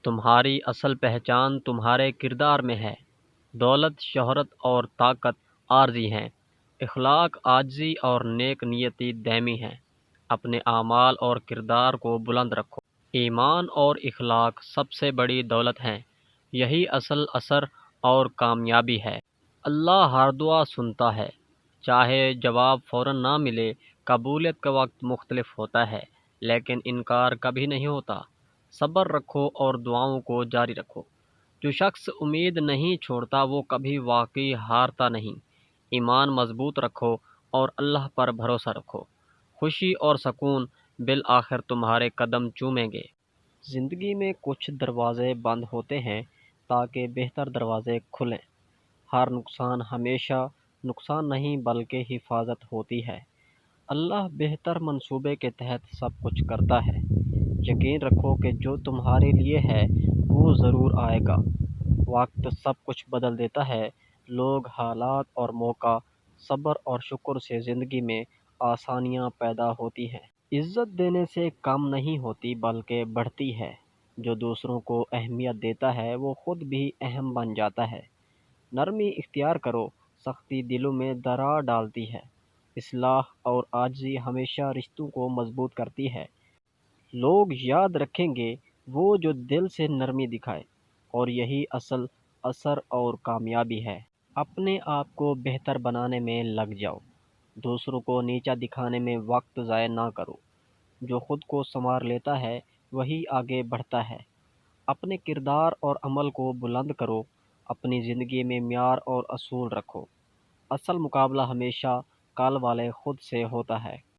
تمہاری اصل پہچان تمہارے کردار میں ہے۔ دولت، شہرت اور طاقت عارضی ہیں، اخلاق عاجزی اور نیک نیتی دائمی ہیں۔ اپنے اعمال اور کردار کو بلند رکھو۔ ایمان اور اخلاق سب سے بڑی دولت ہیں، یہی اصل اثر اور کامیابی ہے۔ اللہ ہر دعا سنتا ہے، چاہے جواب فوراً نہ ملے۔ قبولیت کا وقت مختلف ہوتا ہے، لیکن انکار کبھی نہیں ہوتا۔ صبر رکھو اور دعاؤں کو جاری رکھو۔ جو شخص امید نہیں چھوڑتا وہ کبھی واقعی ہارتا نہیں۔ ایمان مضبوط رکھو اور اللہ پر بھروسہ رکھو۔ خوشی اور سکون بالآخر تمہارے قدم چومیں گے۔ زندگی میں کچھ دروازے بند ہوتے ہیں تاکہ بہتر دروازے کھلیں۔ ہر نقصان ہمیشہ نقصان نہیں بلکہ حفاظت ہوتی ہے۔ اللہ بہتر منصوبے کے تحت سب کچھ کرتا ہے۔ یقین رکھو کہ جو تمہارے لیے ہے وہ ضرور آئے گا۔ وقت سب کچھ بدل دیتا ہے، لوگ، حالات اور موقع۔ صبر اور شکر سے زندگی میں آسانیاں پیدا ہوتی ہیں۔ عزت دینے سے کم نہیں ہوتی بلکہ بڑھتی ہے۔ جو دوسروں کو اہمیت دیتا ہے وہ خود بھی اہم بن جاتا ہے۔ نرمی اختیار کرو، سختی دلوں میں درار ڈالتی ہے۔ اصلاح اور عاجزی ہمیشہ رشتوں کو مضبوط کرتی ہے۔ لوگ یاد رکھیں گے وہ جو دل سے نرمی دکھائے، اور یہی اصل اثر اور کامیابی ہے۔ اپنے آپ کو بہتر بنانے میں لگ جاؤ، دوسروں کو نیچا دکھانے میں وقت ضائع نہ کرو۔ جو خود کو سنوار لیتا ہے وہی آگے بڑھتا ہے۔ اپنے کردار اور عمل کو بلند کرو، اپنی زندگی میں معیار اور اصول رکھو۔ اصل مقابلہ ہمیشہ کل والے خود سے ہوتا ہے۔